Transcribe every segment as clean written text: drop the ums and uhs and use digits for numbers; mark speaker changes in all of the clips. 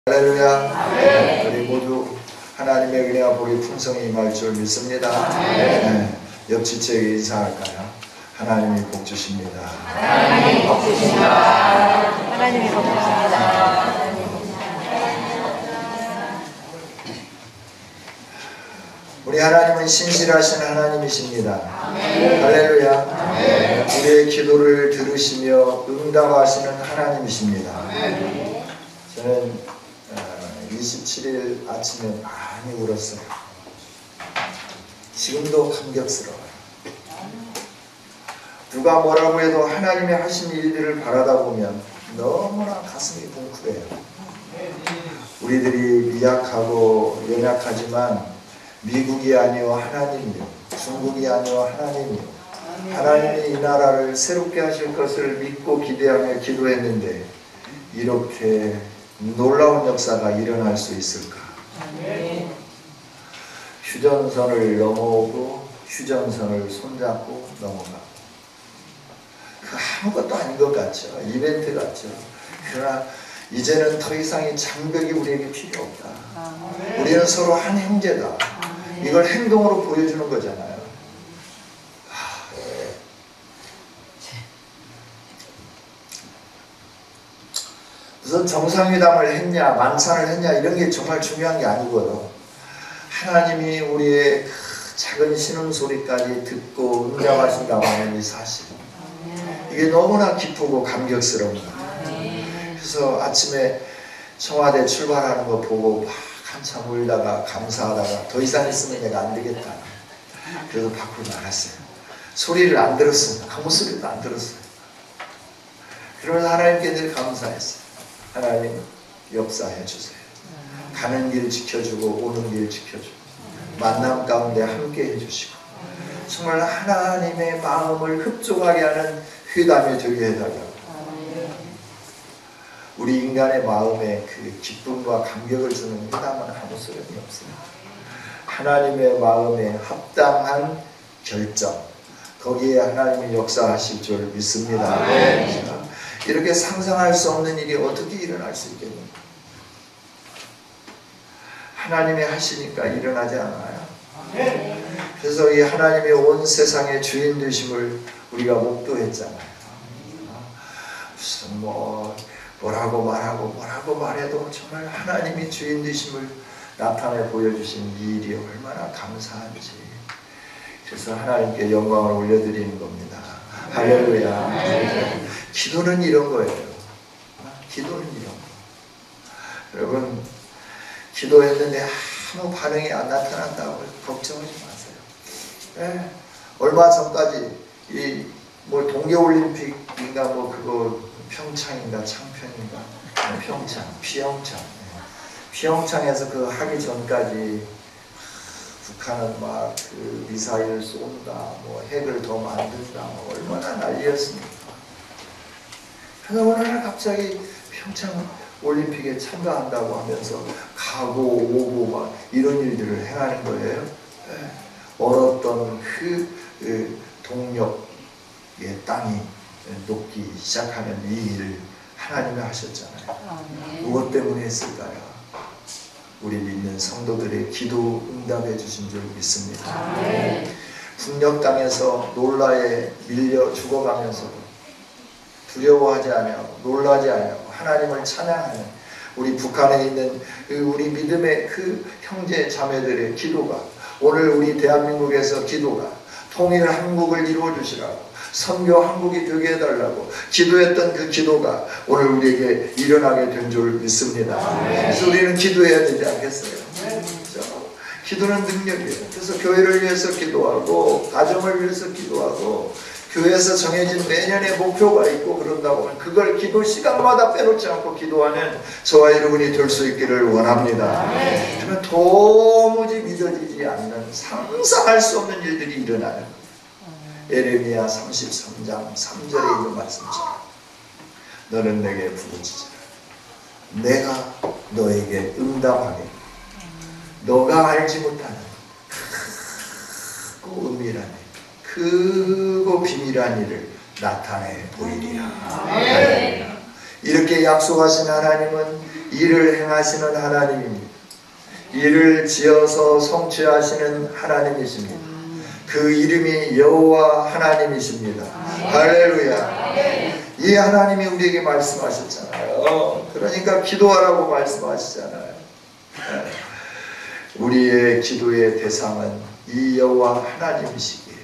Speaker 1: 할렐루야. 우리 모두 하나님의 은혜와 복이 풍성히 임할 줄 믿습니다. 옆 지체에게 인사할까요? 하나님이 복 주십니다.
Speaker 2: 하나님이 복 주십니다. 하나님이 복 주십니다.
Speaker 1: 우리 하나님은 신실하신 하나님이십니다. 할렐루야. 우리의 기도를 들으시며 응답하시는 하나님이십니다. 저는 27일 아침에 많이 울었어요. 지금도 감격스러워요. 누가 뭐라고 해도 하나님의 하신 일들을 바라다 보면 너무나 가슴이 뭉클해요. 우리들이 미약하고 연약하지만 미국이 아니오 하나님이요, 중국이 아니오 하나님이요, 하나님이 이 나라를 새롭게 하실 것을 믿고 기대하며 기도했는데 이렇게 놀라운 역사가 일어날 수 있을까? 휴전선을 넘어오고 휴전선을 손잡고 넘어가고, 그 아무것도 아닌 것 같죠. 이벤트 같죠. 그러나 이제는 더 이상의 장벽이 우리에게 필요 없다. 우리는 서로 한 형제다. 이걸 행동으로 보여주는 거잖아요. 무슨 정상회담을 했냐, 만찬을 했냐, 이런 게 정말 중요한 게 아니거든. 하나님이 우리의 그 작은 신음소리까지 듣고 응답하신다고 하는 이 사실, 이게 너무나 기쁘고 감격스러운 거예요. 그래서 아침에 청와대 출발하는 거 보고 막 한참 울다가 감사하다가 더 이상 있으면 내가 안 되겠다. 그래서 밖으로 나갔어요. 소리를 안 들었어요. 아무 소리도 안 들었어요. 그러면서 하나님께 늘 감사했어요. 하나님 역사해 주세요. 가는 길 지켜주고 오는 길 지켜주고 만남 가운데 함께 해주시고 정말 하나님의 마음을 흡족하게 하는 회담이 되게 해달라고. 우리 인간의 마음에 그 기쁨과 감격을 주는 회담은 아무 소용이 없어요. 하나님의 마음에 합당한 결정, 거기에 하나님이 역사하실 줄 믿습니다. 이렇게 상상할 수 없는 일이 어떻게 일어날 수 있겠는가? 하나님이 하시니까 일어나지 않아요. 그래서 이 하나님의 온 세상의 주인 되심을 우리가 목도했잖아요. 무슨 뭐라고 말해도 정말 하나님이 주인 되심을 나타내 보여주신 이 일이 얼마나 감사한지. 그래서 하나님께 영광을 올려드리는 겁니다. 할렐루야. 기도는 이런 거예요. 기도는 이런 거. 여러분, 기도했는데 아무 반응이 안 나타난다고 걱정하지 마세요. 얼마 전까지 동계올림픽인가 그거 평창인가 창평인가 피영창에서 그 하기 전까지 북한은 막 그 미사일 쏜다, 핵을 더 만든다, 얼마나 난리였습니까? 그래서 어느 날 갑자기 평창 올림픽에 참가한다고 하면서 가고 오고 막 이런 일들을 행하는 거예요. 얼었던 그 동력의 땅이 녹기 시작하는 이 일을 하나님이 하셨잖아요. 무엇 때문에 했을까요? 우리 믿는 성도들의 기도 응답해 주신 줄 믿습니다. 북녘 땅에서 놀라에 밀려 죽어가면서도 두려워하지 아니하고 놀라지 아니하고 하나님을 찬양하는 우리 북한에 있는 우리 믿음의 그 형제 자매들의 기도가, 오늘 우리 대한민국에서 기도가 통일 한국을 이루어 주시라고, 선교 한국이 되게 해달라고 기도했던 그 기도가 오늘 우리에게 일어나게 된 줄 믿습니다. 그래서 우리는 기도해야 되지 않겠어요? 기도는 능력이에요. 그래서 교회를 위해서 기도하고 가정을 위해서 기도하고 교회에서 정해진 매년의 목표가 있고 그런다고 하면 그걸 기도 시간마다 빼놓지 않고 기도하는 저와 여러분이 될 수 있기를 원합니다. 그러면 도무지 믿어지지 않는 상상할 수 없는 일들이 일어나는 거예요. 에레미야 33장 3절에 있는 말씀처럼 너는 내게 부르짖으라 내가 너에게 응답하겠다. 너가 알지 못하는 크고 은밀한 일, 크고 비밀한 일을 나타내 보이리라. 이렇게 약속하신 하나님은 일을 행하시는 하나님입니다. 일을 지어서 성취하시는 하나님이십니다. 그 이름이 여호와 하나님이십니다. 할렐루야. 이 하나님이 우리에게 말씀하셨잖아요. 그러니까 기도하라고 말씀하시잖아요. 우리의 기도의 대상은 이 여호와 하나님이시기에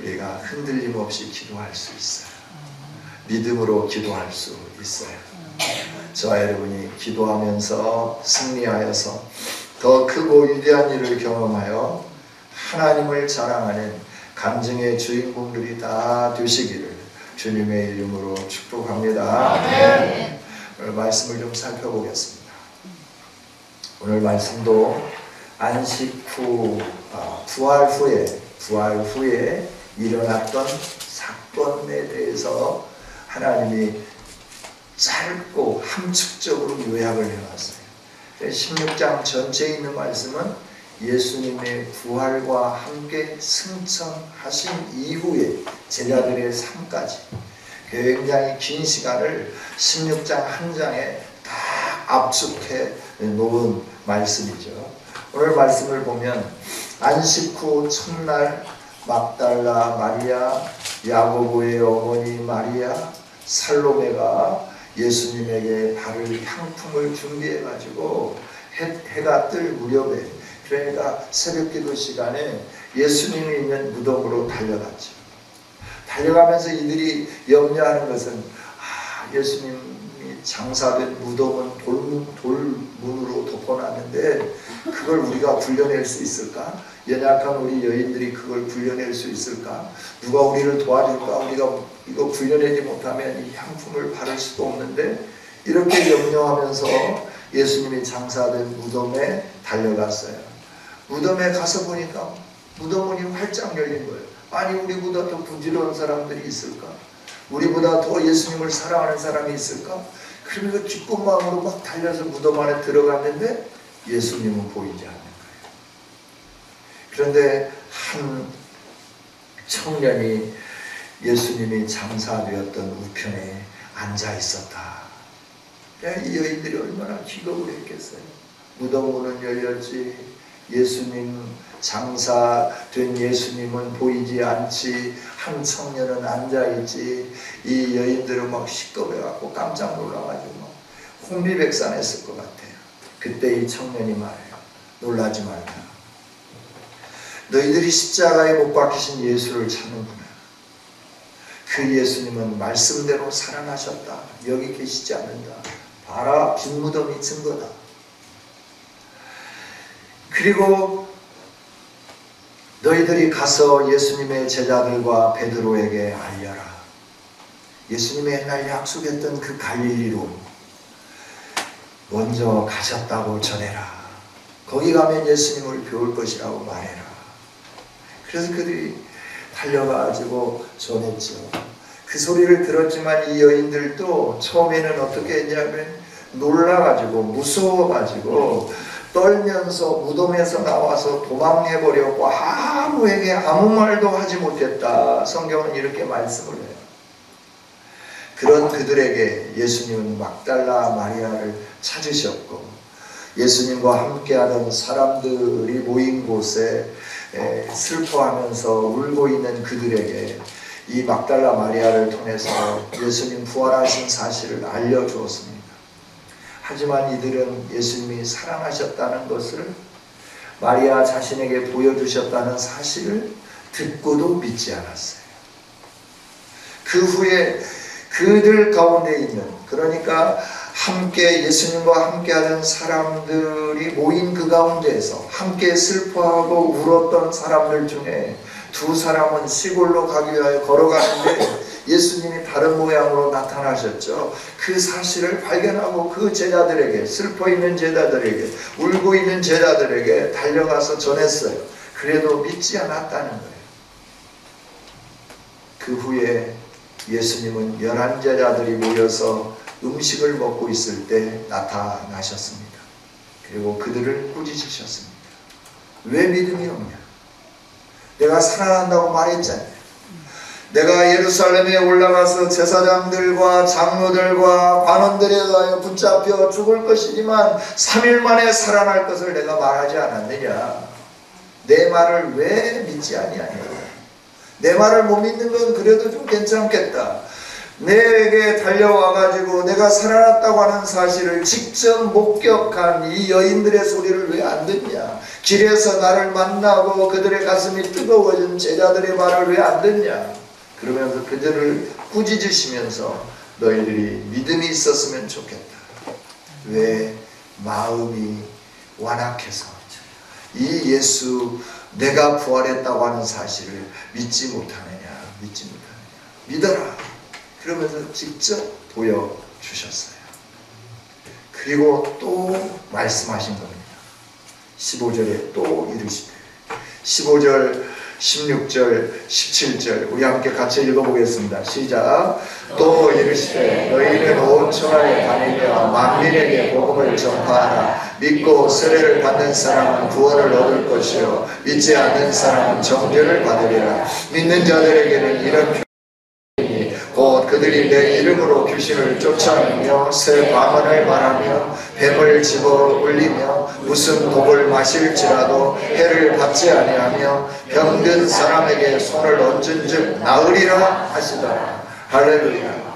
Speaker 1: 우리가 흔들림 없이 기도할 수 있어요. 믿음으로 기도할 수 있어요. 저와 여러분이 기도하면서 승리하여서 더 크고 위대한 일을 경험하여 하나님을 자랑하는 간증의 주인공들이 다 되시기를 주님의 이름으로 축복합니다. 네. 오늘 말씀을 좀 살펴보겠습니다. 오늘 말씀도 안식 후, 부활 후에 일어났던 사건에 대해서 하나님이 짧고 함축적으로 요약을 해놨어요. 16장 전체에 있는 말씀은 예수님의 부활과 함께 승천하신 이후에 제자들의 삶까지 굉장히 긴 시간을 16장 한 장에 다 압축해 놓은 말씀이죠. 오늘 말씀을 보면 안식 후 첫날 막달라 마리아, 야고보의 어머니 마리아, 살로메가 예수님에게 바를 향품을 준비해 가지고 해가 뜰 무렵에, 그러니까 새벽기도 시간에 예수님이 있는 무덤으로 달려갔죠. 달려가면서 이들이 염려하는 것은 예수님이 장사된 무덤은 돌문으로 덮어놨는데 그걸 우리가 굴려낼 수 있을까? 연약한 우리 여인들이 그걸 굴려낼 수 있을까? 누가 우리를 도와줄까? 우리가 이거 굴려내지 못하면 이 향품을 바를 수도 없는데, 이렇게 염려하면서 예수님이 장사된 무덤에 달려갔어요. 무덤에 가서 보니까 무덤문이 활짝 열린 거예요. 아니, 우리보다 더 부지런한 사람들이 있을까? 우리보다 더 예수님을 사랑하는 사람이 있을까? 그러면서 기쁜 마음으로 막 달려서 무덤 안에 들어갔는데 예수님은 보이지 않는 거예요. 그런데 한 청년이 예수님이 장사되었던 우편에 앉아 있었다. 이 여인들이 얼마나 기겁을 했겠어요. 무덤 문은 열렸지, 예수님 장사된 예수님은 보이지 않지, 한 청년은 앉아있지. 이 여인들은 막 시끄러워갖고 깜짝 놀라가지고 막 혼비백산했을 것 같아요. 그때 이 청년이 말해요. 놀라지 말라. 너희들이 십자가에 못 박히신 예수를 찾는구나. 그 예수님은 말씀대로 살아나셨다. 여기 계시지 않는다. 봐라, 빈 무덤이 증거다. 그리고 너희들이 가서 예수님의 제자들과 베드로에게 알려라. 예수님이 옛날 약속했던 그 갈릴리로 먼저 가셨다고 전해라. 거기 가면 예수님을 배울 것이라고 말해라. 그래서 그들이 달려가지고 전했죠. 그 소리를 들었지만 이 여인들도 처음에는 어떻게 했냐면 놀라가지고 무서워가지고 떨면서 무덤에서 나와서 도망해버렸고 아무에게 아무 말도 하지 못했다. 성경은 이렇게 말씀을 해요. 그런 그들에게 예수님은 막달라 마리아를 찾으셨고, 예수님과 함께하는 사람들이 모인 곳에 슬퍼하면서 울고 있는 그들에게 이 막달라 마리아를 통해서 예수님 부활하신 사실을 알려주었습니다. 하지만 이들은 예수님이 사랑하셨다는 것을, 마리아 자신에게 보여주셨다는 사실을 듣고도 믿지 않았어요. 그 후에 그들 가운데 있는, 그러니까 함께 예수님과 함께하는 사람들이 모인 그 가운데에서 함께 슬퍼하고 울었던 사람들 중에 두 사람은 시골로 가기 위하여 걸어가는데 예수님이 다른 모양으로 나타나셨죠. 그 사실을 발견하고 그 제자들에게, 슬퍼 있는 제자들에게, 울고 있는 제자들에게 달려가서 전했어요. 그래도 믿지 않았다는 거예요. 그 후에 예수님은 11제자들이 모여서 음식을 먹고 있을 때 나타나셨습니다. 그리고 그들을 꾸짖으셨습니다. 왜 믿음이 없냐? 내가 사랑한다고 말했잖아요. 내가 예루살렘에 올라가서 제사장들과 장로들과 관원들에 의하여 붙잡혀 죽을 것이지만 3일 만에 살아날 것을 내가 말하지 않았느냐. 내 말을 왜 믿지 아니하냐. 내 말을 못 믿는 건 그래도 좀 괜찮겠다. 내게 달려와가지고 내가 살아났다고 하는 사실을 직접 목격한 이 여인들의 소리를 왜 안 듣냐. 길에서 나를 만나고 그들의 가슴이 뜨거워진 제자들의 말을 왜 안 듣냐. 그러면서 그들을 꾸짖으시면서 너희들이 믿음이 있었으면 좋겠다. 왜 마음이 완악해서 이 예수 내가 부활했다고 하는 사실을 믿지 못하느냐. 믿어라. 그러면서 직접 보여주셨어요. 그리고 또 말씀하신 겁니다. 15절에 또 이르시되 15절, 16절, 17절 우리 함께 같이 읽어보겠습니다. 시작. 또 이르시되 너희는 온 천하에 다니며 만민에게 복음을 전파하라. 믿고 세례를 받는 사람은 구원을 얻을 것이요 믿지 않는 사람은 정죄를 받으리라. 믿는 자들에게는 이런 곧 그들이 내 이름으로 귀신을 쫓아내며 새 방언을 말하며 뱀을 집어 올리며 무슨 독을 마실지라도 해를 받지 아니하며 병든 사람에게 손을 얹은즉 나으리라 하시더라. 할렐루야.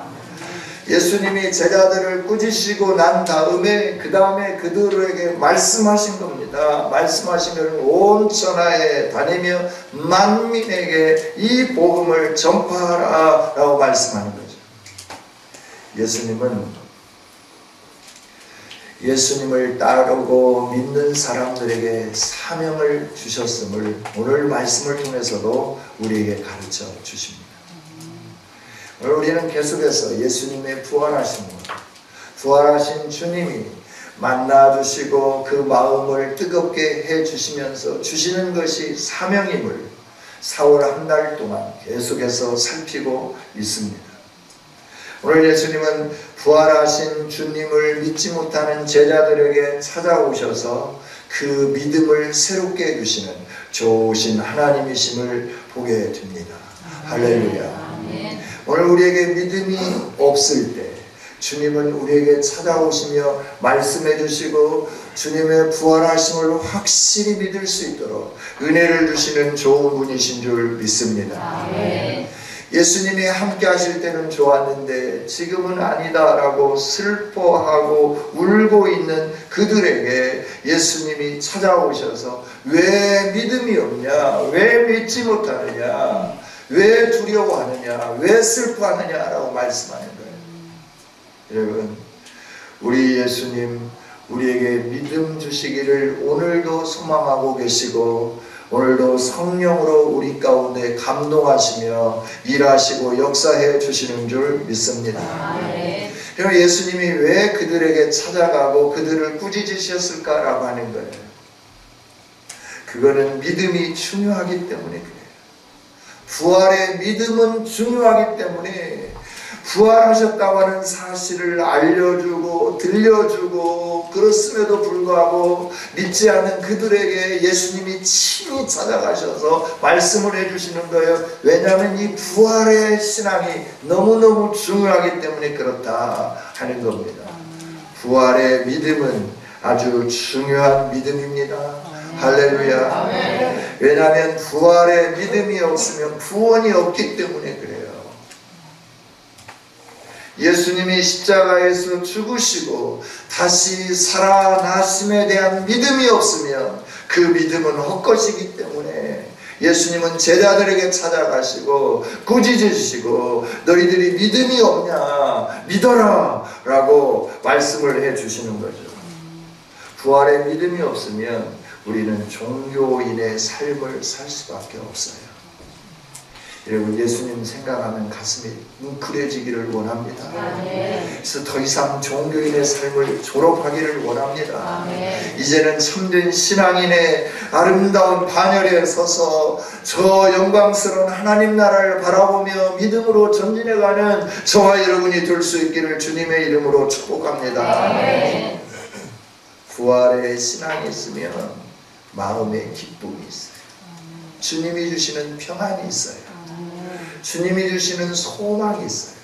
Speaker 1: 예수님이 제자들을 꾸짖으시고 난 다음에 그 다음에 그들에게 말씀하신 겁니다. 말씀하시면 온 천하에 다니며 만민에게 이 복음을 전파하라 라고 말씀하는 거죠. 예수님을 따르고 믿는 사람들에게 사명을 주셨음을 오늘 말씀을 통해서도 우리에게 가르쳐 주십니다. 오늘 우리는 계속해서 예수님의 부활하심을, 부활하신 주님이 만나주시고 그 마음을 뜨겁게 해주시면서 주시는 것이 사명임을 4월 한 달 동안 계속해서 살피고 있습니다. 오늘 예수님은 부활하신 주님을 믿지 못하는 제자들에게 찾아오셔서 그 믿음을 새롭게 해주시는 좋으신 하나님이심을 보게 됩니다. 할렐루야. 오늘 우리에게 믿음이 없을 때 주님은 우리에게 찾아오시며 말씀해 주시고 주님의 부활하심을 확실히 믿을 수 있도록 은혜를 주시는 좋은 분이신 줄 믿습니다. 예수님이 함께 하실 때는 좋았는데 지금은 아니다라고 슬퍼하고 울고 있는 그들에게 예수님이 찾아오셔서 왜 믿음이 없냐, 왜 믿지 못하느냐, 왜 두려워하느냐, 왜 슬퍼하느냐라고 말씀하는 거예요. 여러분, 우리 예수님 우리에게 믿음 주시기를 오늘도 소망하고 계시고 오늘도 성령으로 우리 가운데 감동하시며 일하시고 역사해 주시는 줄 믿습니다. 그럼 예수님이 왜 그들에게 찾아가고 그들을 꾸짖으셨을까라고 하는 거예요. 그거는 믿음이 중요하기 때문에 그래요. 부활의 믿음은 중요하기 때문에 부활하셨다고 하는 사실을 알려주고 들려주고 그렇음에도 불구하고 믿지 않는 그들에게 예수님이 친히 찾아가셔서 말씀을 해주시는 거예요. 왜냐하면 이 부활의 신앙이 너무너무 중요하기 때문에 그렇다 하는 겁니다. 부활의 믿음은 아주 중요한 믿음입니다. 할렐루야. 왜냐하면 부활의 믿음이 없으면 구원이 없기 때문에 그래요. 예수님이 십자가에서 죽으시고 다시 살아나심에 대한 믿음이 없으면 그 믿음은 헛것이기 때문에 예수님은 제자들에게 찾아가시고 꾸짖으시고 너희들이 믿음이 없냐 믿어라 라고 말씀을 해주시는 거죠. 부활의 믿음이 없으면 우리는 종교인의 삶을 살 수밖에 없어요. 여러분, 예수님 생각하면 가슴이 뭉클해지기를 원합니다. 그래서 더 이상 종교인의 삶을 졸업하기를 원합니다. 이제는 참된 신앙인의 아름다운 반열에 서서 저 영광스러운 하나님 나라를 바라보며 믿음으로 전진해가는 저와 여러분이 될 수 있기를 주님의 이름으로 축복합니다. 부활의 신앙이 있으면 마음에 기쁨이 있어요. 주님이 주시는 평안이 있어요. 주님이 주시는 소망이 있어요.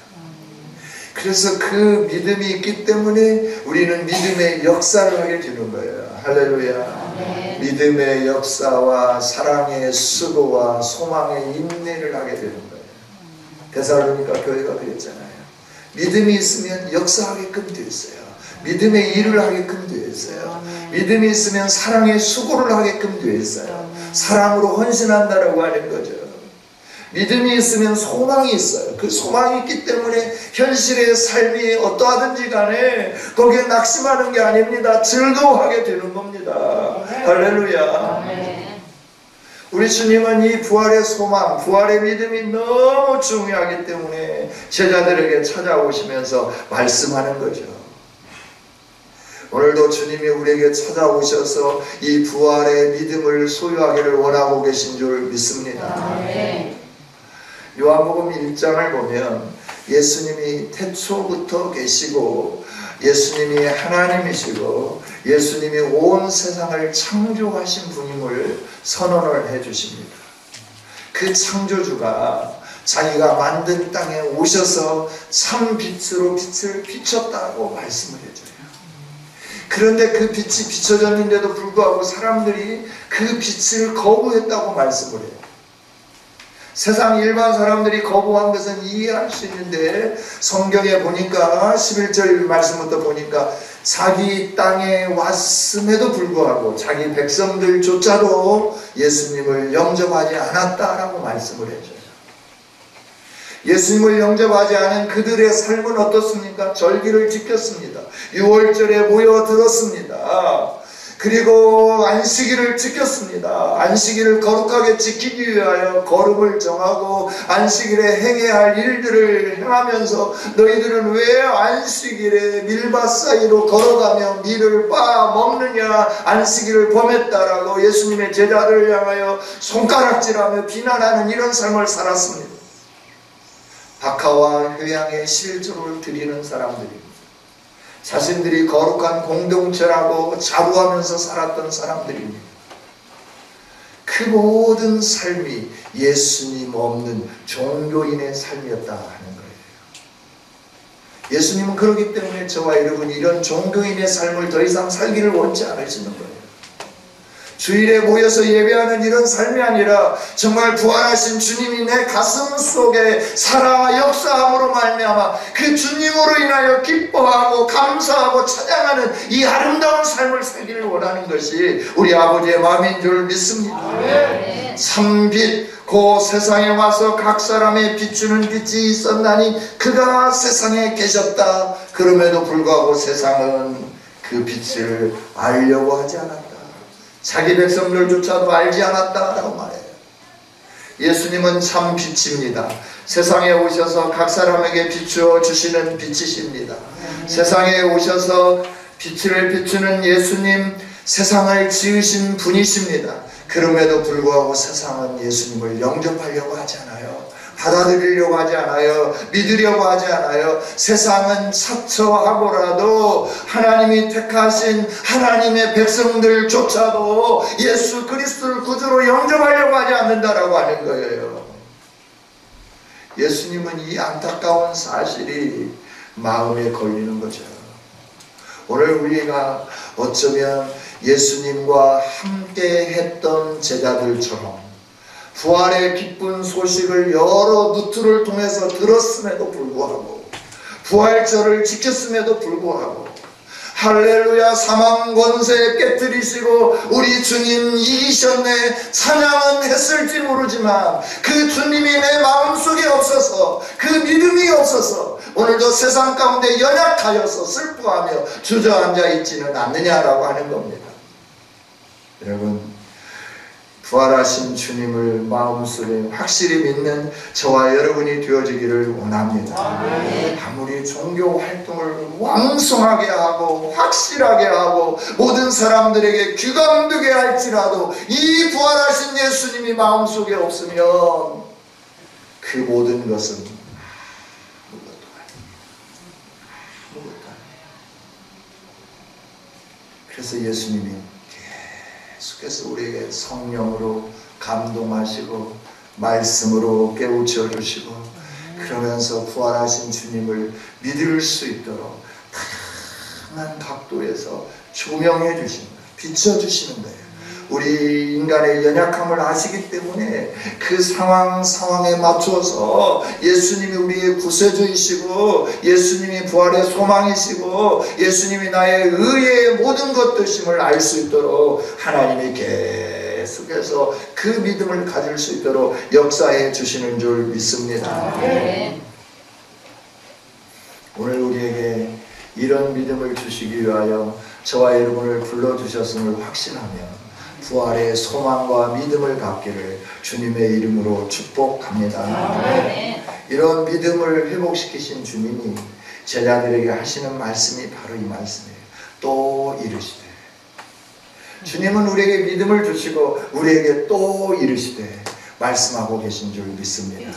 Speaker 1: 그래서 그 믿음이 있기 때문에 우리는 믿음의 역사를 하게 되는 거예요. 할렐루야. 믿음의 역사와 사랑의 수고와 소망의 인내를 하게 되는 거예요. 데살로니가 교회가 그랬잖아요. 믿음이 있으면 역사하게끔 되어 있어요. 믿음의 일을 하게끔 되어 있어요. 믿음이 있으면 사랑의 수고를 하게끔 되어 있어요. 사랑으로 헌신한다라고 하는 거죠. 믿음이 있으면 소망이 있어요. 그 소망이 있기 때문에 현실의 삶이 어떠하든지 간에 거기에 낙심하는 게 아닙니다. 즐거워하게 되는 겁니다. 할렐루야. 우리 주님은 이 부활의 소망, 부활의 믿음이 너무 중요하기 때문에 제자들에게 찾아오시면서 말씀하는 거죠. 오늘도 주님이 우리에게 찾아오셔서 이 부활의 믿음을 소유하기를 원하고 계신 줄 믿습니다. 요한복음 1장을 보면 예수님이 태초부터 계시고 예수님이 하나님이시고 예수님이 온 세상을 창조하신 분임을 선언을 해 주십니다. 그 창조주가 자기가 만든 땅에 오셔서 참 빛으로 빛을 비췄다고 말씀을 해줘요. 그런데 그 빛이 비춰졌는데도 불구하고 사람들이 그 빛을 거부했다고 말씀을 해요. 세상 일반 사람들이 거부한 것은 이해할 수 있는데 성경에 보니까 11절 말씀부터 보니까 자기 땅에 왔음에도 불구하고 자기 백성들조차도 예수님을 영접하지 않았다라고 말씀을 해줘요. 예수님을 영접하지 않은 그들의 삶은 어떻습니까? 절기를 지켰습니다. 6월절에 모여들었습니다. 그리고 안식일을 지켰습니다. 안식일을 거룩하게 지키기 위하여 거룩을 정하고 안식일에 행해야 할 일들을 행하면서 너희들은 왜 안식일에 밀밭 사이로 걸어가며 밀을 빻아 먹느냐, 안식일을 범했다라고 예수님의 제자들을 향하여 손가락질하며 비난하는 이런 삶을 살았습니다. 박하와 효양의 실조를 드리는 사람들입니다. 자신들이 거룩한 공동체라고 자부하면서 살았던 사람들입니다. 그 모든 삶이 예수님 없는 종교인의 삶이었다 하는 거예요. 예수님은 그렇기 때문에 저와 여러분이 이런 종교인의 삶을 더 이상 살기를 원치 않으시는 거예요. 주일에 모여서 예배하는 이런 삶이 아니라 정말 부활하신 주님이 내 가슴 속에 살아 역사함으로 말미암아 그 주님으로 인하여 기뻐하고 감사하고 찬양하는 이 아름다운 삶을 살기를 원하는 것이 우리 아버지의 마음인 줄 믿습니다. 참빛 그 세상에 와서 각 사람의 비추는 빛이 있었나니 그가 세상에 계셨다. 그럼에도 불구하고 세상은 그 빛을 알려고 하지 않았다. 자기 백성들조차도 알지 않았다라고 말해요. 예수님은 참 빛입니다. 세상에 오셔서 각 사람에게 비추어 주시는 빛이십니다. 세상에 오셔서 빛을 비추는 예수님, 세상을 지으신 분이십니다. 그럼에도 불구하고 세상은 예수님을 영접하려고 하지 않아요. 받아들이려고 하지 않아요. 믿으려고 하지 않아요. 세상은 사처하고라도 하나님이 택하신 하나님의 백성들조차도 예수 그리스도를 구주로 영접하려고 하지 않는다라고 하는 거예요. 예수님은 이 안타까운 사실이 마음에 걸리는 거죠. 오늘 우리가 어쩌면 예수님과 함께 했던 제자들처럼 부활의 기쁜 소식을 여러 루트를 통해서 들었음에도 불구하고 부활절을 지켰음에도 불구하고 할렐루야 사망 권세 깨뜨리시고 우리 주님 이기셨네 찬양은 했을지 모르지만 그 주님이 내 마음속에 없어서 그 믿음이 없어서 오늘도 세상 가운데 연약하여서 슬퍼하며 주저앉아 있지는 않느냐라고 하는 겁니다. 여러분 부활하신 주님을 마음속에 확실히 믿는 저와 여러분이 되어지기를 원합니다. 아무리 종교 활동을 왕성하게 하고 확실하게 하고 모든 사람들에게 귀감되게 할지라도 이 부활하신 예수님이 마음속에 없으면 그 모든 것은 아무것도 아닙니다. 그래서 예수님이 계속해서 우리에게 성령으로 감동하시고 말씀으로 깨우쳐 주시고 그러면서 부활하신 주님을 믿을 수 있도록 다양한 각도에서 조명해 주시는 거예요. 비춰주시는 거예요. 우리 인간의 연약함을 아시기 때문에 그 상황에 맞춰서 예수님이 우리의 구세주이시고 예수님이 부활의 소망이시고 예수님이 나의 의의 모든 것 되심을 알 수 있도록 하나님이 계속해서 그 믿음을 가질 수 있도록 역사해 주시는 줄 믿습니다. 오늘 우리에게 이런 믿음을 주시기 위하여 저와 여러분을 불러주셨음을 확신하며 부활의 소망과 믿음을 갖기를 주님의 이름으로 축복합니다. 이런 믿음을 회복시키신 주님이 제자들에게 하시는 말씀이 바로 이 말씀이에요. 또 이르시되. 주님은 우리에게 믿음을 주시고 우리에게 또 이르시되 말씀하고 계신 줄 믿습니다.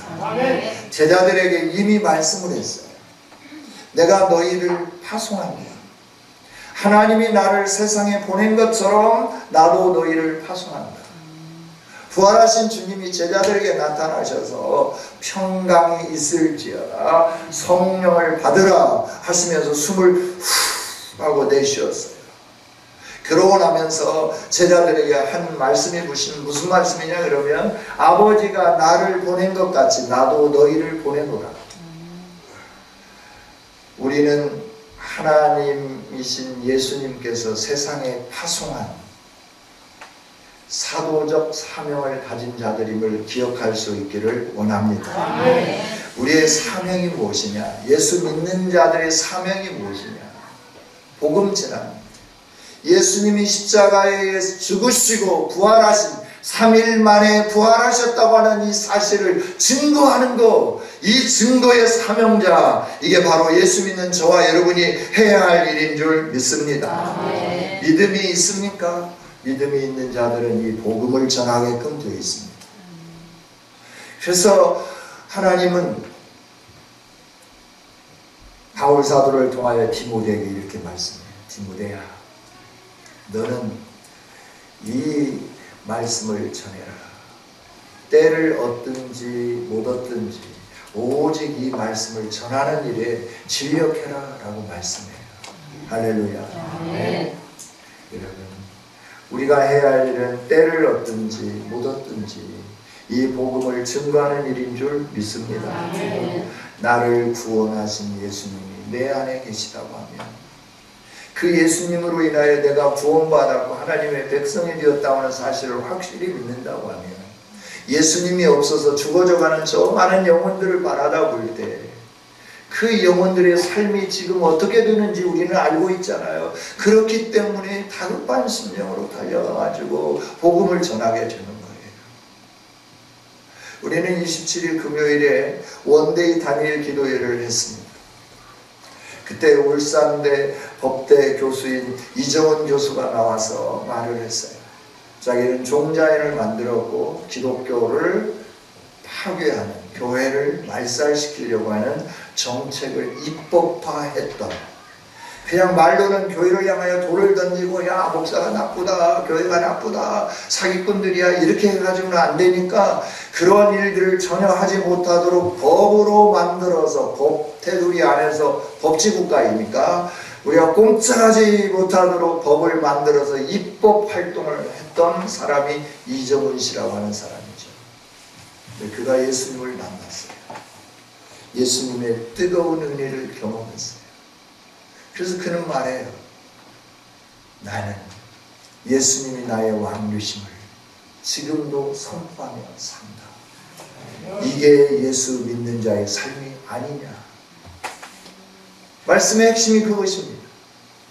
Speaker 1: 제자들에게 이미 말씀을 했어요. 내가 너희를 파송한다. 하나님이 나를 세상에 보낸 것처럼 나도 너희를 파송한다. 부활하신 주님이 제자들에게 나타나셔서 평강이 있을지어다 성령을 받으라 하시면서 숨을 후 하고 내쉬었어요. 그러고 나면서 제자들에게 한 말씀이 무슨 말씀이냐 그러면 아버지가 나를 보낸 것 같이 나도 너희를 보내노라. 우리는 하나님이신 예수님께서 세상에 파송한 사도적 사명을 가진 자들임을 기억할 수 있기를 원합니다. 우리의 사명이 무엇이냐? 예수 믿는 자들의 사명이 무엇이냐? 복음 전합니다. 예수님이 십자가에 죽으시고 부활하신 3일 만에 부활하셨다고 하는 이 사실을 증거하는 것, 이 증거의 사명자, 이게 바로 예수 믿는 저와 여러분이 해야 할 일인 줄 믿습니다. 믿음이 있습니까? 믿음이 있는 자들은 이 복음을 전하게끔 되어 있습니다. 그래서 하나님은 바울 사도를 통하여 디모데에게 이렇게 말씀해요. 디모데야, 너는 이 말씀을 전해라. 때를 얻든지 못 얻든지 오직 이 말씀을 전하는 일에 진력해라 라고 말씀해요. 할렐루야. 여러분, 우리가 해야 할 일은 때를 얻든지 못 얻든지 이 복음을 증거하는 일인 줄 믿습니다. 나를 구원하신 예수님이 내 안에 계시다고 하면 그 예수님으로 인하여 내가 구원받았고 하나님의 백성이 되었다고 하는 사실을 확실히 믿는다고 하면 예수님이 없어서 죽어져가는 저 많은 영혼들을 바라다 볼 때 그 영혼들의 삶이 지금 어떻게 되는지 우리는 알고 있잖아요. 그렇기 때문에 다급한 심령으로 달려가가지고 복음을 전하게 되는 거예요. 우리는 27일 금요일에 원데이 단일 기도회를 했습니다. 그때 울산대 법대 교수인 이정훈 교수가 나와서 말을 했어요. 자기는 종자인을 만들었고 기독교를 파괴하는, 교회를 말살시키려고 하는 정책을 입법화했던, 그냥 말로는 교회를 향하여 돌을 던지고 야 목사가 나쁘다, 교회가 나쁘다, 사기꾼들이야 이렇게 해가지고는 안 되니까 그런 일들을 전혀 하지 못하도록 법으로 만들어서, 법 테두리 안에서 법치국가입니까? 우리가 꼼짝하지 못하도록 법을 만들어서 입법 활동을 했던 사람이 이정훈 씨라고 하는 사람이죠. 그가 예수님을 만났어요. 예수님의 뜨거운 은혜를 경험했어요. 그래서 그는 말해요. 나는 예수님이 나의 왕되심을 지금도 선포하며 산다. 이게 예수 믿는 자의 삶이 아니냐. 말씀의 핵심이 그것입니다.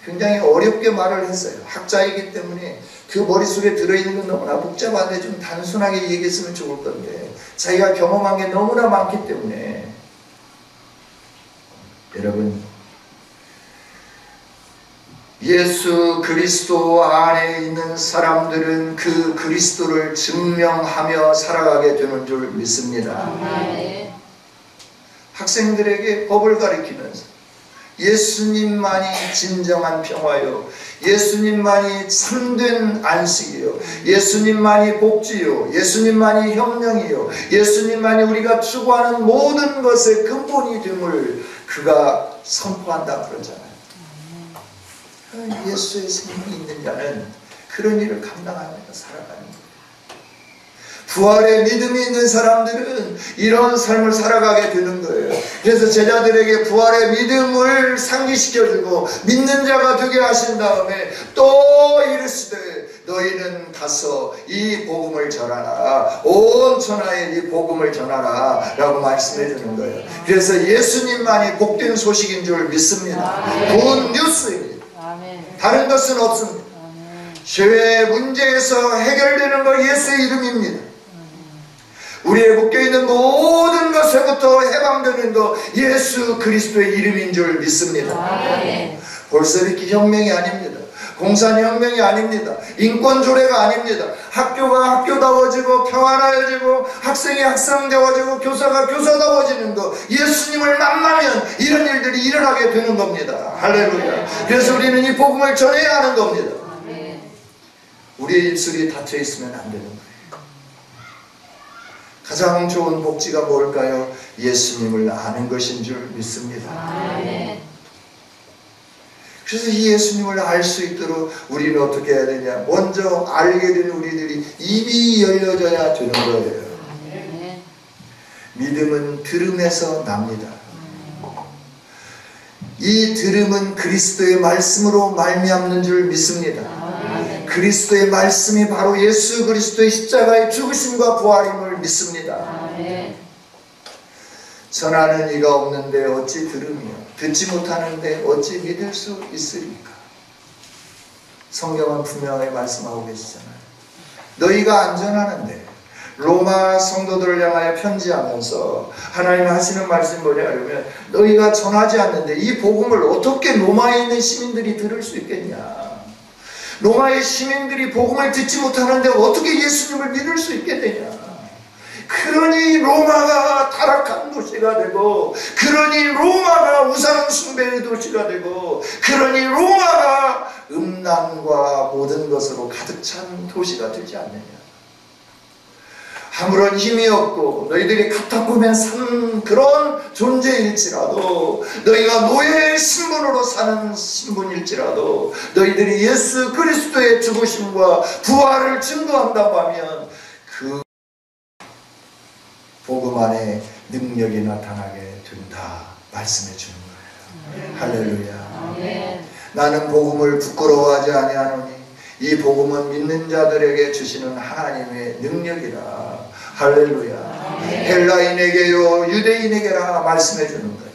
Speaker 1: 굉장히 어렵게 말을 했어요. 학자이기 때문에 그 머릿속에 들어있는 건 너무나 복잡한데 좀 단순하게 얘기했으면 좋을 건데 자기가 경험한 게 너무나 많기 때문에 여러분, 예수 그리스도 안에 있는 사람들은 그 그리스도를 증명하며 살아가게 되는 줄 믿습니다. 학생들에게 법을 가르치면서 예수님만이 진정한 평화요, 예수님만이 참된 안식이요, 예수님만이 복지요, 예수님만이 협령이요, 예수님만이 우리가 추구하는 모든 것의 근본이 됨을 그가 선포한다 그러잖아요. 예수의 생명이 있는 자는 그런 일을 감당하면서 살아가는 거예요. 부활의 믿음이 있는 사람들은 이런 삶을 살아가게 되는 거예요. 그래서 제자들에게 부활의 믿음을 상기시켜주고 믿는 자가 되게 하신 다음에 또 이르시되 너희는 가서 이 복음을 전하라, 온 천하에 이 복음을 전하라 라고 말씀해 주는 거예요. 그래서 예수님만이 복된 소식인 줄 믿습니다. 굿 뉴스입니다. 다른 것은 없습니다. 죄의 문제에서 해결되는 거 예수의 이름입니다. 우리의 묶여있는 모든 것에부터 해방되는 거 예수 그리스도의 이름인 줄 믿습니다. 볼세비키 혁명이 아닙니다. 공산혁명이 아닙니다. 인권조례가 아닙니다. 학교가 학교다워지고 평안해지고 학생이 학생다워지고 교사가 교사다워지는 거 예수님을 만나면 이런 일들이 일어나게 되는 겁니다. 할렐루야. 그래서 우리는 이 복음을 전해야 하는 겁니다. 우리의 입술이 닫혀있으면 안 되는 거예요. 가장 좋은 복지가 뭘까요? 예수님을 아는 것인 줄 믿습니다. 그래서 이 예수님을 알 수 있도록 우리는 어떻게 해야 되냐? 먼저 알게 된 우리들이 입이 열려져야 되는 거예요. 믿음은 들음에서 납니다. 이 들음은 그리스도의 말씀으로 말미암는 줄 믿습니다. 그리스도의 말씀이 바로 예수 그리스도의 십자가의 죽으심과 부활임을 믿습니다. 전하는 이가 없는데 어찌 들으며 듣지 못하는데 어찌 믿을 수 있으리까? 성경은 분명하게 말씀하고 계시잖아요. 너희가 안전하는데, 로마 성도들을 향하여 편지하면서 하나님 하시는 말씀이 뭐냐 하면 너희가 전하지 않는데 이 복음을 어떻게 로마에 있는 시민들이 들을 수 있겠냐? 로마의 시민들이 복음을 듣지 못하는데 어떻게 예수님을 믿을 수 있겠느냐? 그러니 로마가 타락한 도시가 되고, 그러니 로마가 우상 숭배의 도시가 되고, 그러니 로마가 음란과 모든 것으로 가득 찬 도시가 되지 않느냐? 아무런 힘이 없고 너희들이 카타콤에 사는 그런 존재일지라도, 너희가 노예의 신분으로 사는 신분일지라도, 너희들이 예수 그리스도의 죽으심과 부활을 증거한다고 하면 그 복음 안에 능력이 나타나게 된다 말씀해 주는 거예요. 할렐루야. 나는 복음을 부끄러워하지 아니하노니 이 복음은 믿는 자들에게 주시는 하나님의 능력이라. 할렐루야. 헬라인에게요 유대인에게라 말씀해 주는 거예요.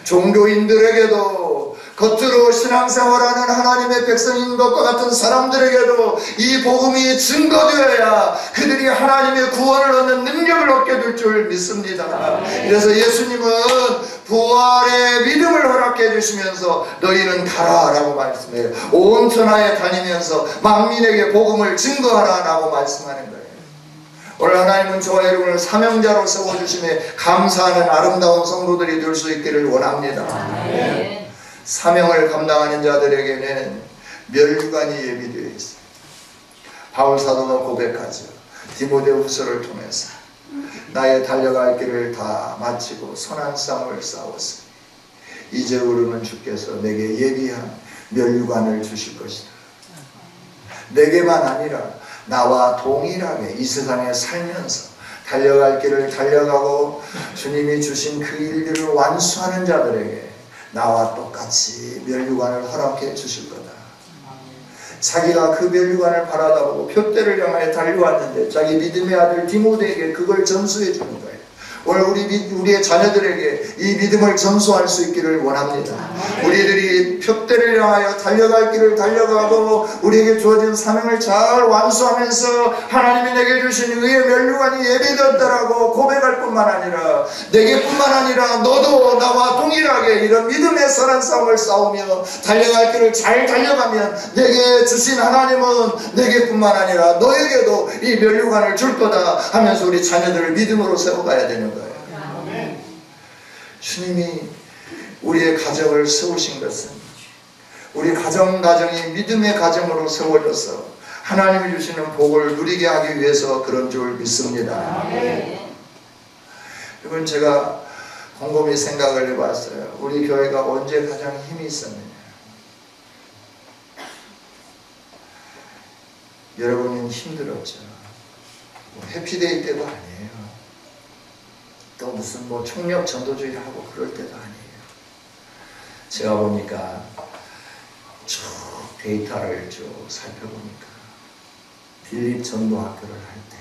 Speaker 1: 종교인들에게도, 겉으로 신앙생활하는 하나님의 백성인 것과 같은 사람들에게도 이 복음이 증거되어야 그들이 하나님의 구원을 얻는 능력을 얻게 될 줄 믿습니다. 그래서 예수님은 부활의 믿음을 허락해 주시면서 너희는 가라 라고 말씀해요. 온 천하에 다니면서 만민에게 복음을 증거하라 라고 말씀하는 거예요. 오늘 하나님은 저와 여러분을 사명자로 세워주심에 감사하는 아름다운 성도들이 될 수 있기를 원합니다. 사명을 감당하는 자들에게는 면류관이 예비되어 있어요. 바울 사도가 고백하죠. 디모데후서를 통해서 나의 달려갈 길을 다 마치고 선한 싸움을 싸웠으니 이제 오르는 주께서 내게 예비한 면류관을 주실 것이다. 내게만 아니라 나와 동일하게 이 세상에 살면서 달려갈 길을 달려가고 주님이 주신 그 일들을 완수하는 자들에게 나와 똑같이 면류관을 허락해 주실 거다. 자기가 그 면류관을 바라다보고 표대를 향하여 달려왔는데 자기 믿음의 아들 디모데에게 그걸 전수해 주는 거예요. 오늘 우리의 자녀들에게 이 믿음을 전수할 수 있기를 원합니다. 우리들이 표대를 향하여 달려갈 길을 달려가고 우리에게 주어진 사명을 잘 완수하면서 하나님이 내게 주신 의의 면류관이 예비되었다라고 고백할 뿐만 아니라, 내게뿐만 아니라 너도 나와 동일하게 이런 믿음의 선한 싸움을 싸우며 달려갈 길을 잘 달려가면 내게 주신 하나님은 내게뿐만 아니라 너에게도 이 면류관을 줄 거다 하면서 우리 자녀들을 믿음으로 세워가야 되는 거예요. 주님이 우리의 가정을 세우신 것은 우리 가정이 믿음의 가정으로 세워져서 하나님이 주시는 복을 누리게 하기 위해서 그런 줄 믿습니다. 이건 제가 곰곰이 생각을 해봤어요. 우리 교회가 언제 가장 힘이 있었느냐. 여러분은 힘들었죠. 해피데이 때도 아니에요. 또 무슨 총력 전도주의를 하고 그럴 때도 아니에요. 제가 보니까 쭉 데이터를 쭉 살펴보니까 빌립 전도학교를 할 때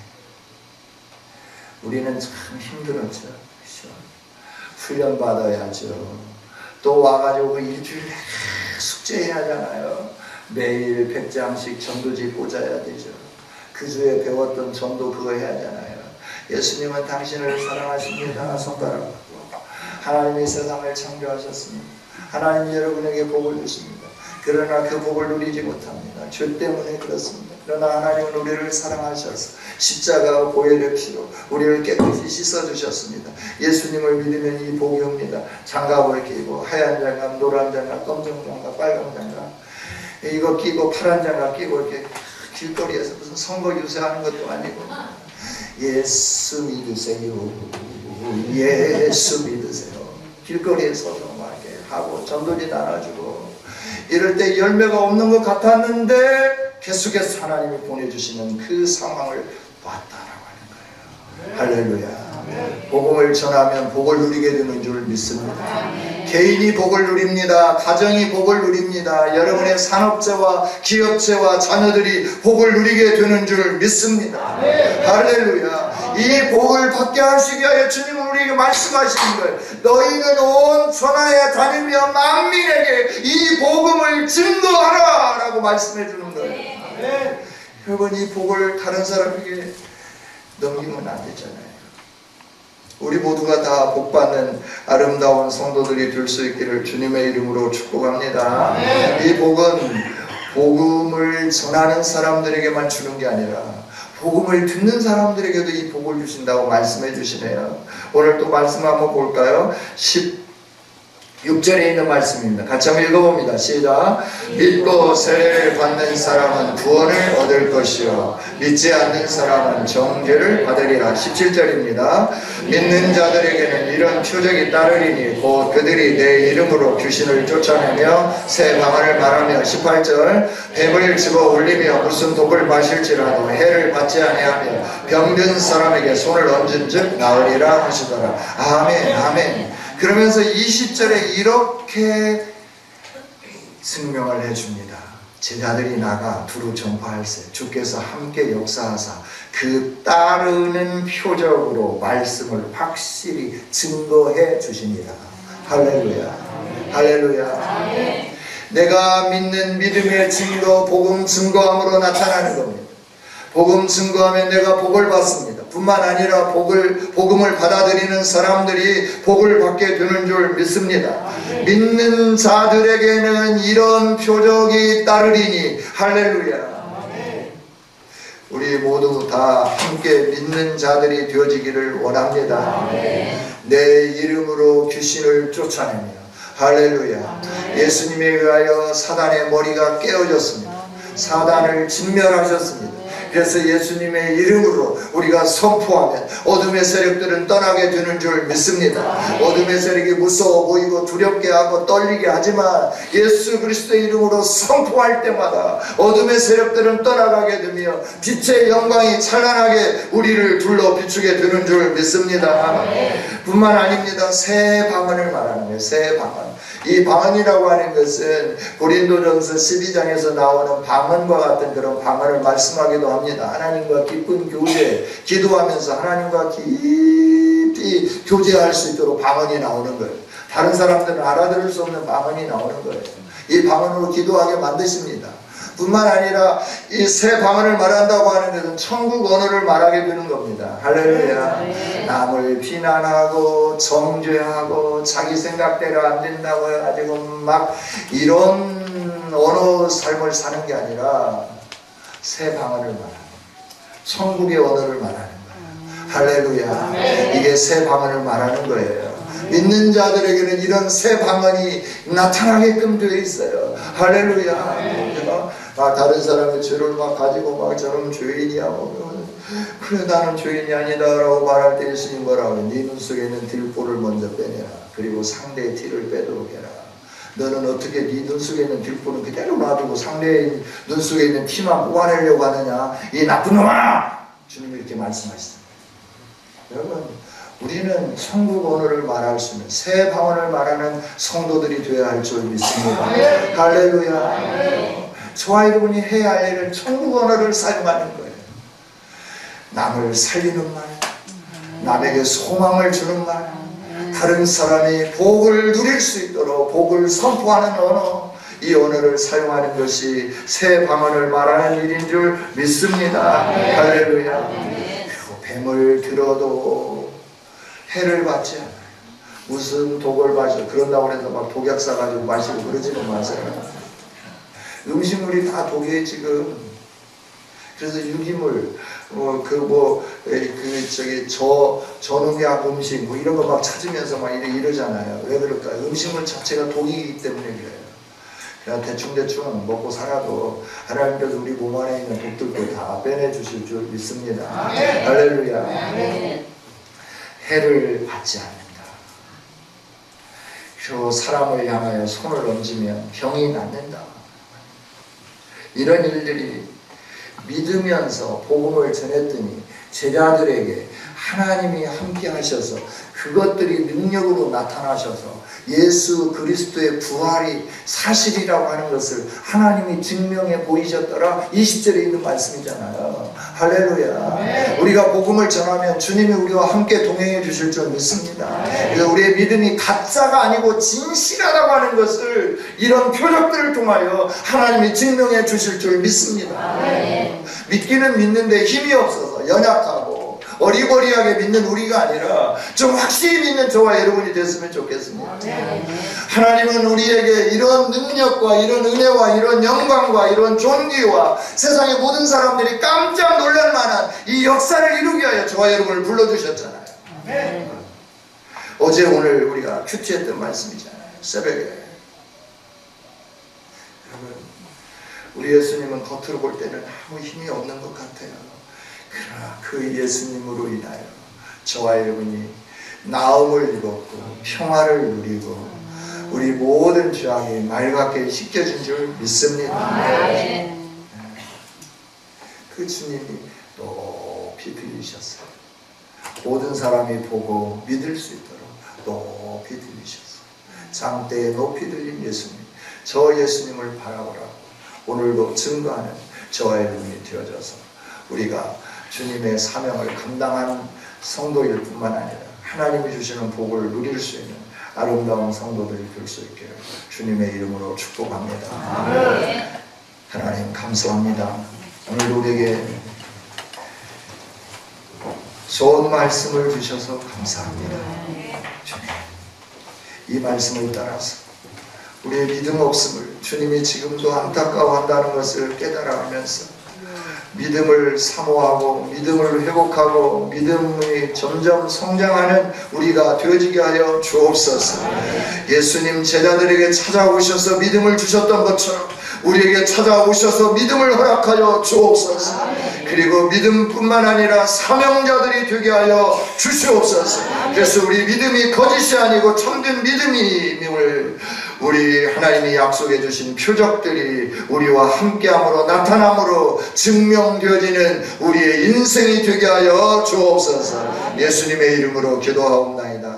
Speaker 1: 우리는 참 힘들었죠. 그렇죠? 훈련 받아야죠. 또 와가지고 일주일에 숙제해야 하잖아요. 매일 100장씩 전도지 꽂아야 되죠. 그 주에 배웠던 전도 그거 해야 하잖아요. 예수님은 당신을 사랑하십니다. 손가락 하나님이 세상을 창조하셨습니다. 하나님이 여러분에게 복을 주십니다. 그러나 그 복을 누리지 못합니다. 죄 때문에 그렇습니다. 그러나 하나님은 우리를 사랑하셔서 십자가와 보혈의 피로 우리를 깨끗이 씻어주셨습니다. 예수님을 믿으면 이 복이 옵니다. 장갑을 끼고 하얀 장갑, 노란 장갑, 검정 장갑, 빨간 장갑 이거 끼고 파란 장갑 끼고 이렇게 길거리에서 무슨 선거 유세하는 것도 아니고 예수 믿으세요. 예수 믿으세요. 길거리에서도 막 이렇게 하고 전도지 나눠주고 이럴 때 열매가 없는 것 같았는데 계속해서 하나님이 보내주시는 그 상황을 봤다라고 하는 거예요. 할렐루야. 복음을 전하면 복을 누리게 되는 줄 믿습니다. 개인이 복을 누립니다. 가정이 복을 누립니다. 여러분의 산업체와 기업체와 자녀들이 복을 누리게 되는 줄 믿습니다. 할렐루야. 이 복을 받게 하시기 위하여 주님은 우리에게 말씀하시는 거예요. 너희는 온 천하에 다니며 만민에게 이 복음을 증거하라 라고 말씀해 주는 거예요. 여러분 이 복을 다른 사람에게 넘기면 안 되잖아요. 우리 모두가 다 복받는 아름다운 성도들이 될 수 있기를 주님의 이름으로 축복합니다. 이 복은 복음을 전하는 사람들에게만 주는 게 아니라 복음을 듣는 사람들에게도 이 복을 주신다고 말씀해 주시네요. 오늘 또 말씀 한번 볼까요? 16절에 있는 말씀입니다. 같이 한번 읽어봅니다. 시작. 믿고 세례를 받는 사람은 구원을 얻을 것이요 믿지 않는 사람은 정죄를 받으리라. 17절입니다. 믿는 자들에게는 이런 표적이 따르리니 곧 그들이 내 이름으로 귀신을 쫓아내며 새 방언을 말하며 18절 뱀을 집어 올리며 무슨 독을 마실지라도 해를 받지 아니하며 병든 사람에게 손을 얹은 즉 나으리라 하시더라. 아멘 아멘. 그러면서 20절에 이렇게 증명을 해줍니다. 제자들이 나가 두루 전파할세 주께서 함께 역사하사 그 따르는 표적으로 말씀을 확실히 증거해 주십니다. 할렐루야. 할렐루야. 내가 믿는 믿음의 증거, 복음 증거함으로 나타나는 겁니다. 복음 증거하면 내가 복을 받습니다. 뿐만 아니라 복음을 받아들이는 사람들이 복을 받게 되는 줄 믿습니다. 믿는 자들에게는 이런 표적이 따르리니 할렐루야. 우리 모두 다 함께 믿는 자들이 되어지기를 원합니다. 내 이름으로 귀신을 쫓아내며 할렐루야. 예수님에 의하여 사단의 머리가 깨어졌습니다. 사단을 진멸하셨습니다. 그래서 예수님의 이름으로 우리가 선포하면 어둠의 세력들은 떠나게 되는 줄 믿습니다. 어둠의 세력이 무서워 보이고 두렵게 하고 떨리게 하지만 예수 그리스도의 이름으로 선포할 때마다 어둠의 세력들은 떠나가게 되며 빛의 영광이 찬란하게 우리를 둘러 비추게 되는 줄 믿습니다. 뿐만 아닙니다. 새 방언을 말하는 거예요. 새 방언. 이 방언이라고 하는 것은 고린도전서 12장에서 나오는 방언과 같은 그런 방언을 말씀하기도 합니다. 하나님과 깊은 교제, 기도하면서 하나님과 깊이 교제할 수 있도록 방언이 나오는 거예요. 다른 사람들은 알아들을 수 없는 방언이 나오는 거예요. 이 방언으로 기도하게 만드십니다. 뿐만 아니라 이 새 방언을 말한다고 하는 것은 천국 언어를 말하게 되는 겁니다. 할렐루야. 남을 비난하고 정죄하고 자기 생각대로 안 된다고 해가지고 막 이런 언어 삶을 사는 게 아니라 새 방언을 말하는 거예요. 천국의 언어를 말하는 거예요. 할렐루야. 이게 새 방언을 말하는 거예요. 믿는 자들에게는 이런 새 방언이 나타나게끔 되어 있어요. 할렐루야. 다른 사람의 죄를 막 가지고 막 저놈 죄인이야 그래 나는 죄인이 아니다 라고 말할 때 예수님 뭐라고 네 눈 속에 있는 들보를 먼저 빼내라. 그리고 상대의 티를 빼도록 해라. 너는 어떻게 네 눈 속에 있는 들보는 그대로 놔두고 상대의 눈 속에 있는 티만 뽑아내려고 하느냐 이 나쁜 놈아. 주님이 이렇게 말씀하시습니다. 여러분 우리는 천국 언어를 말할 수 있는 새 방언을 말하는 성도들이 되어야 할 줄 믿습니다. 할렐루야. 저와 여러분이 해야 할 일은 천국 언어를 사용하는 거예요. 남을 살리는 말, 남에게 소망을 주는 말, 다른 사람이 복을 누릴 수 있도록 복을 선포하는 언어, 이 언어를 사용하는 것이 새 방언을 말하는 일인 줄 믿습니다. 할렐루야. 뱀을 들어도 해를 받지 않아요. 무슨 독을 마셔 그런다고 해서 막 독약 사가지고 마시고 그러지는 마세요. 음식물이 다 독이에요 지금. 그래서 유기물 저농약 음식 뭐 이런 거 막 찾으면서 막 이러잖아요. 왜 그럴까요? 음식물 자체가 독이기 때문에 그래요. 그냥 대충 먹고 살아도 하나님께서 우리 몸 안에 있는 독들도 다 빼내주실 줄 믿습니다. 할렐루야. 해를 받지 않는다. 그 사람을 향하여 손을 얹으면 병이 낫는다. 이런 일들이 믿으면서 복음을 전했더니 제자들에게 하나님이 함께 하셔서 그것들이 능력으로 나타나셔서 예수 그리스도의 부활이 사실이라고 하는 것을 하나님이 증명해 보이셨더라. 20절에 있는 말씀이잖아요. 할렐루야. 우리가 복음을 전하면 주님이 우리와 함께 동행해 주실 줄 믿습니다. 그래서 우리의 믿음이 가짜가 아니고 진실하다고 하는 것을 이런 표적들을 통하여 하나님이 증명해 주실 줄 믿습니다. 믿기는 믿는데 힘이 없어서 연약하고 어리버리하게 믿는 우리가 아니라 좀 확실히 믿는 저와 여러분이 됐으면 좋겠습니다. 하나님은 우리에게 이런 능력과 이런 은혜와 이런 영광과 이런 존귀와 세상의 모든 사람들이 깜짝 놀랄 만한 이 역사를 이루기 위하여 저와 여러분을 불러주셨잖아요. 어제 오늘 우리가 큐티했던 말씀이잖아요. 새벽에. 여러분 우리 예수님은 겉으로 볼 때는 아무 힘이 없는 것 같아요. 그러나 그 예수님으로 인하여 저와 여러분이 나음을 입었고 평화를 누리고 우리 모든 죄악이 맑게 씻겨진 줄 믿습니다. 그 주님이 높이 들리셨어요. 모든 사람이 보고 믿을 수 있도록 높이 들리셨어요. 장대에 높이 들린 예수님, 저 예수님을 바라보라고 오늘도 증거하는 저와 여러분이 되어져서 우리가 주님의 사명을 감당하는 성도일 뿐만 아니라 하나님이 주시는 복을 누릴 수 있는 아름다운 성도들이 될 수 있기를 주님의 이름으로 축복합니다. 하나님 감사합니다. 오늘 우리에게 좋은 말씀을 주셔서 감사합니다. 주님, 이 말씀을 따라서 우리의 믿음 없음을 주님이 지금도 안타까워한다는 것을 깨달아가면서 믿음을 사모하고 믿음을 회복하고 믿음이 점점 성장하는 우리가 되어지게 하여 주옵소서. 예수님 제자들에게 찾아오셔서 믿음을 주셨던 것처럼 우리에게 찾아오셔서 믿음을 허락하여 주옵소서. 그리고 믿음뿐만 아니라 사명자들이 되게 하여 주시옵소서. 그래서 우리 믿음이 거짓이 아니고 참된 믿음임을 우리 하나님이 약속해 주신 표적들이 우리와 함께함으로 나타남으로 증명되어지는 우리의 인생이 되게 하여 주옵소서. 예수님의 이름으로 기도하옵나이다.